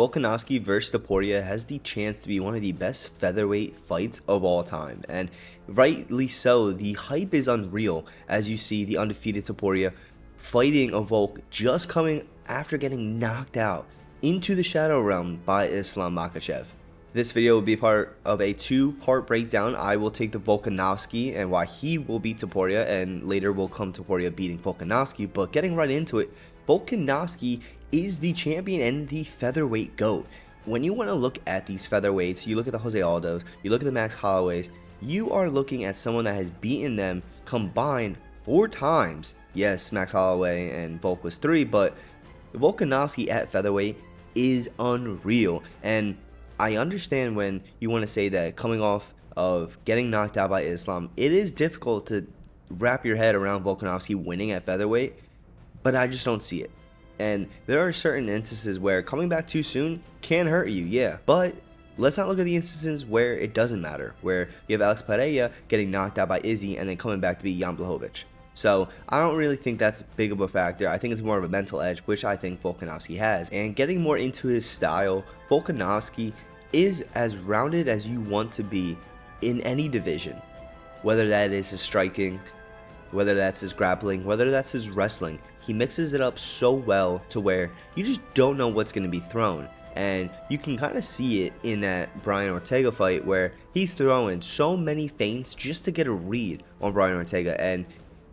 Volkanovski vs Topuria has the chance to be one of the best featherweight fights of all time, and rightly so. The hype is unreal as you see the undefeated Topuria fighting a Volk just coming after getting knocked out into the shadow realm by Islam Makhachev. This video will be part of a two-part breakdown. I will take the Volkanovski and why he will beat Topuria, and later will come Topuria beating Volkanovski. But getting right into it, Volkanovski is the champion and the featherweight GOAT. When you want to look at these featherweights, you look at the Jose Aldos, you look at the Max Holloways, you are looking at someone that has beaten them combined 4 times. Yes, Max Holloway and Volk was 3, but Volkanovski at featherweight is unreal. And I understand when you want to say that coming off of getting knocked out by Islam, it is difficult to wrap your head around Volkanovski winning at featherweight, but I just don't see it. And there are certain instances where coming back too soon can hurt you, yeah. But let's not look at the instances where it doesn't matter, where you have Alex Pereira getting knocked out by Izzy and then coming back to beat Jan Blachowicz. So I don't really think that's big of a factor. I think it's more of a mental edge, which I think Volkanovski has. And getting more into his style, Volkanovski is as rounded as you want to be in any division. Whether that is his striking, whether that's his grappling, whether that's his wrestling, he mixes it up so well to where you just don't know what's going to be thrown. And you can kind of see it in that Brian Ortega fight where he's throwing so many feints just to get a read on Brian Ortega, and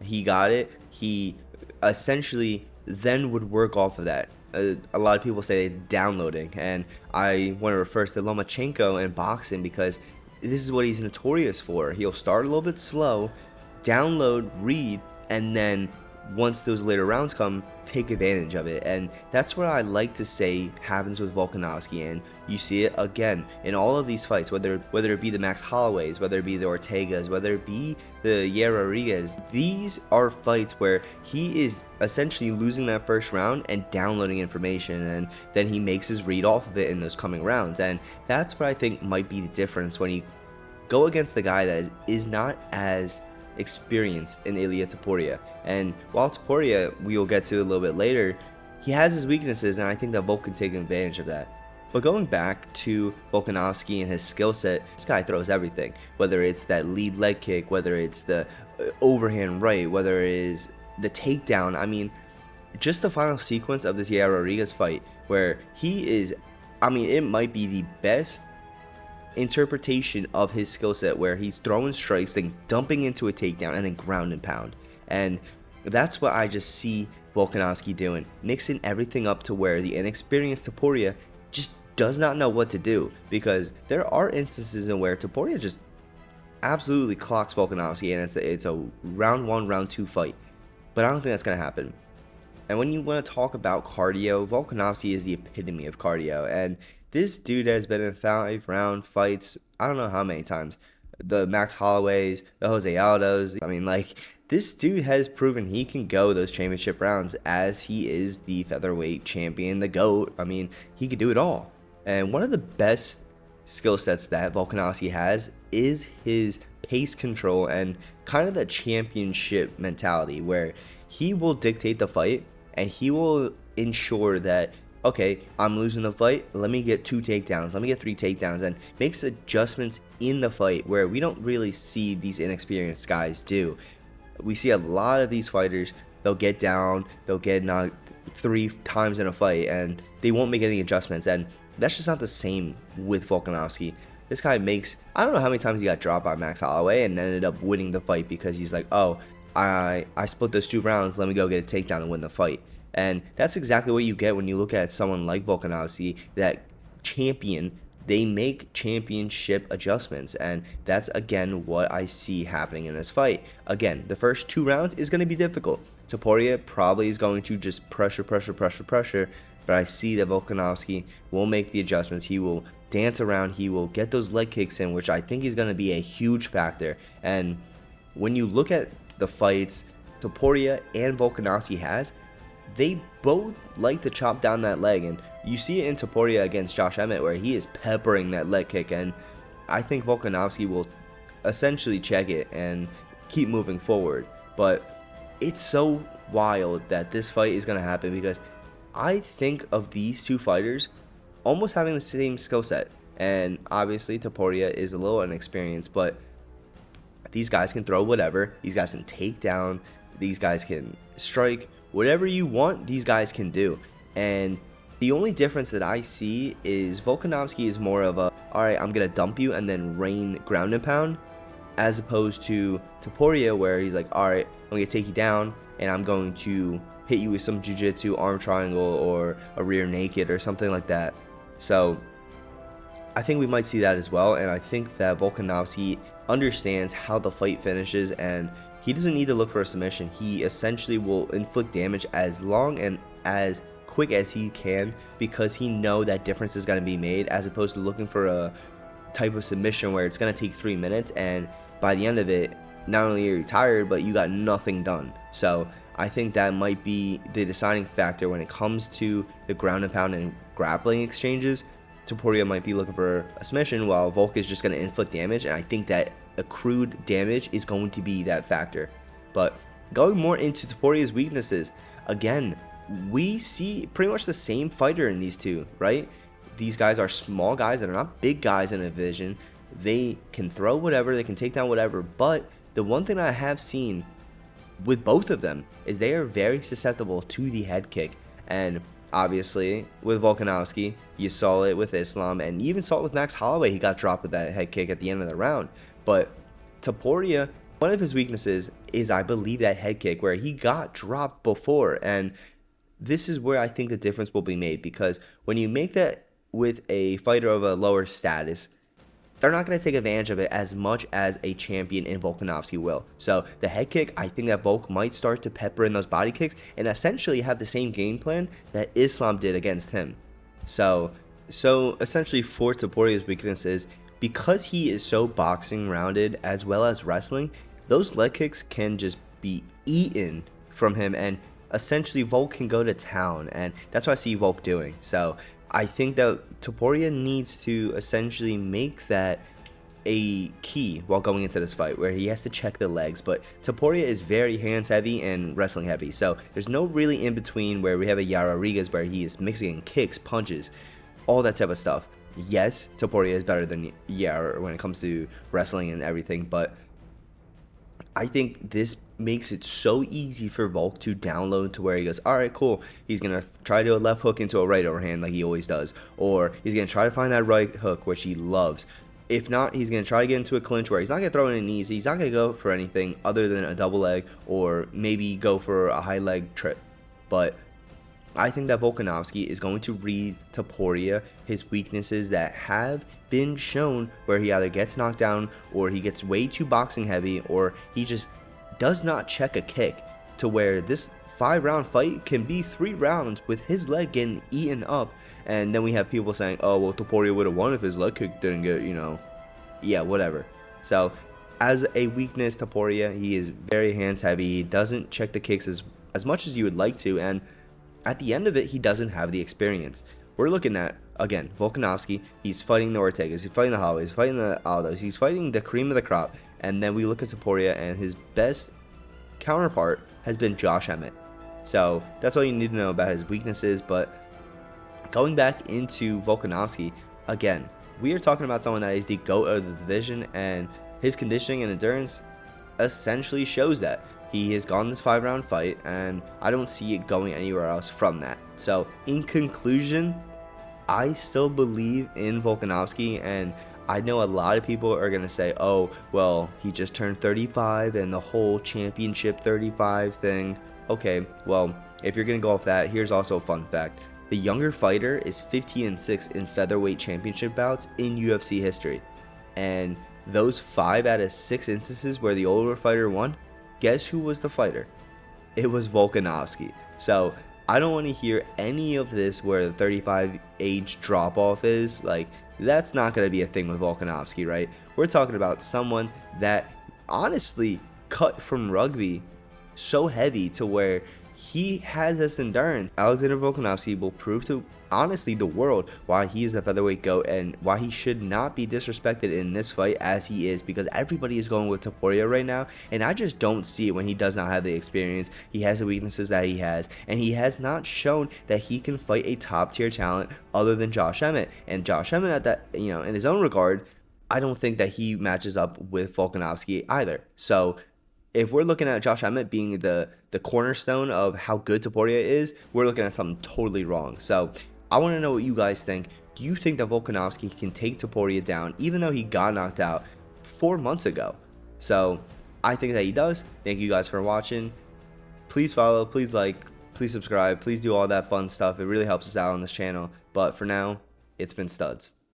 he got it. He essentially then would work off of that. A lot of people say downloading, and I want to refer to Lomachenko in boxing because this is what he's notorious for. He'll start a little bit slow, download, read, and then once those later rounds come, take advantage of it. And that's what I like to say happens with Volkanovski, and you see it again in all of these fights, whether it be the Max Holloways, whether it be the Ortegas, whether it be the Yair Rodriguez. These are fights where he is essentially losing that first round and downloading information, and then he makes his read off of it in those coming rounds. And that's what I think might be the difference when you go against the guy that is not as experienced in Illia Topuria. And while Topuria, we will get to a little bit later, he has his weaknesses, and I think that Volk can take advantage of that. But going back to Volkanovski and his skill set, this guy throws everything. Whether it's that lead leg kick, whether it's the overhand right, whether it is the takedown. I mean, just the final sequence of this Yair Rodriguez fight where he is, I mean, it might be the best interpretation of his skill set, where he's throwing strikes, then dumping into a takedown, and then ground and pound. And that's what I just see Volkanovski doing, mixing everything up to where the inexperienced Topuria just does not know what to do, because there are instances in where Topuria just absolutely clocks Volkanovski, and it's a round 1, round 2 fight. But I don't think that's going to happen. And when you want to talk about cardio, Volkanovski is the epitome of cardio, and this dude has been in 5-round fights, I don't know how many times. The Max Holloways, the Jose Aldos. I mean, like, this dude has proven he can go those championship rounds, as he is the featherweight champion, the GOAT. I mean, he could do it all. And one of the best skill sets that Volkanovski has is his pace control and kind of the championship mentality, where he will dictate the fight and he will ensure that, okay, I'm losing the fight, let me get 2 takedowns, let me get 3 takedowns, and makes adjustments in the fight where we don't really see these inexperienced guys do. We see a lot of these fighters, they'll get down, they'll get knocked 3 times in a fight, and they won't make any adjustments, and that's just not the same with Volkanovski. This guy makes, I don't know how many times he got dropped by Max Holloway and ended up winning the fight because he's like, oh, I split those 2 rounds, let me go get a takedown and win the fight. And that's exactly what you get when you look at someone like Volkanovski, that champion. They make championship adjustments, and that's again what I see happening in this fight. Again, the first 2 rounds is going to be difficult. Topuria probably is going to just pressure, but I see that Volkanovski will make the adjustments. He will dance around, he will get those leg kicks in, which I think is going to be a huge factor. And when you look at the fights Topuria and Volkanovski has, they both like to chop down that leg, and you see it in Topuria against Josh Emmett where he is peppering that leg kick, and I think Volkanovski will essentially check it and keep moving forward. But it's so wild that this fight is going to happen, because I think of these 2 fighters almost having the same skill set. And obviously Topuria is a little inexperienced, but these guys can throw whatever. These guys can take down. These guys can strike. Whatever you want, these guys can do. And the only difference that I see is Volkanovski is more of a, alright, I'm going to dump you and then rain ground and pound, as opposed to Topuria, where he's like, alright, I'm going to take you down and I'm going to hit you with some jiu-jitsu, arm triangle, or a rear naked or something like that. So I think we might see that as well, and I think that Volkanovski understands how the fight finishes, and he doesn't need to look for a submission. He essentially will inflict damage as long and as quick as he can, because he know that difference is going to be made, as opposed to looking for a type of submission where it's going to take 3 minutes, and by the end of it, not only are you tired, but you got nothing done. So I think that might be the deciding factor when it comes to the ground and pound and grappling exchanges. Topuria might be looking for a submission, while Volk is just going to inflict damage, and I think that accrued damage is going to be that factor. But going more into Topuria's weaknesses, again, we see pretty much the same fighter in these two, right? These guys are small guys that are not big guys in a division. They can throw whatever, they can take down whatever, but the one thing I have seen with both of them is they are very susceptible to the head kick. And obviously with Volkanovski, you saw it with Islam, and you even saw it with Max Holloway. He got dropped with that head kick at the end of the round. But Topuria, one of his weaknesses is, I believe, that head kick, where he got dropped before. And this is where I think the difference will be made, because when you make that with a fighter of a lower status, they're not going to take advantage of it as much as a champion in Volkanovski will. So the head kick, I think that Volk might start to pepper in those body kicks and essentially have the same game plan that Islam did against him. So essentially for Topuria's weaknesses, because he is so boxing rounded as well as wrestling, those leg kicks can just be eaten from him, and essentially Volk can go to town, and that's what I see Volk doing. So I think that Topuria needs to essentially make that a key while going into this fight, where he has to check the legs. But Topuria is very hands heavy and wrestling heavy, so there's no really in between, where we have a Yair Rodriguez where he is mixing in kicks, punches, all that type of stuff. Yes, Topuria is better than Yair when it comes to wrestling and everything, but I think this makes it so easy for Volk to download, to where he goes, alright, cool, he's going to try to do a left hook into a right overhand like he always does, or he's going to try to find that right hook, which he loves. If not, he's going to try to get into a clinch where he's not going to throw in knees, he's not going to go for anything other than a double leg, or maybe go for a high leg trip. But I think that Volkanovski is going to read Topuria his weaknesses that have been shown, where he either gets knocked down, or he gets way too boxing heavy, or he just does not check a kick, to where this 5-round fight can be 3 rounds with his leg getting eaten up. And then we have people saying, oh, well, Topuria would have won if his leg kick didn't get, yeah, whatever. So as a weakness, Topuria, he is very hands heavy. He doesn't check the kicks as much as you would like to, and at the end of it, he doesn't have the experience. We're looking at, again, Volkanovski, he's fighting the Ortegas, he's fighting the Holloways, he's fighting the Aldos, he's fighting the cream of the crop. And then we look at Topuria, and his best counterpart has been Josh Emmett. So that's all you need to know about his weaknesses. But going back into Volkanovski, again, we are talking about someone that is the GOAT of the division, and his conditioning and endurance essentially shows that. He has gone this 5-round fight, and I don't see it going anywhere else from that. So in conclusion, I still believe in Volkanovski, and I know a lot of people are going to say, oh, well, he just turned 35 and the whole championship 35 thing. Okay, well, if you're going to go off that, here's also a fun fact. The younger fighter is 15-6 in featherweight championship bouts in UFC history. And those 5 out of 6 instances where the older fighter won, guess who was the fighter? It was Volkanovski. So I don't want to hear any of this where the 35 age drop off is. Like, that's not going to be a thing with Volkanovski, right? We're talking about someone that honestly cut from rugby so heavy to where he has this endurance. Alexander Volkanovski will prove to, honestly, the world why he is the featherweight GOAT and why he should not be disrespected in this fight as he is, because everybody is going with Topuria right now, and I just don't see it when he does not have the experience. He has the weaknesses that he has, and he has not shown that he can fight a top tier talent other than Josh Emmett. And Josh Emmett, at that, in his own regard, I don't think that he matches up with Volkanovski either. So if we're looking at Josh Emmett being the cornerstone of how good Topuria is, we're looking at something totally wrong. So I want to know what you guys think. Do you think that Volkanovski can take Topuria down, even though he got knocked out 4 months ago? So I think that he does. Thank you guys for watching. Please follow, please like, please subscribe, please do all that fun stuff. It really helps us out on this channel. But for now, it's been studs.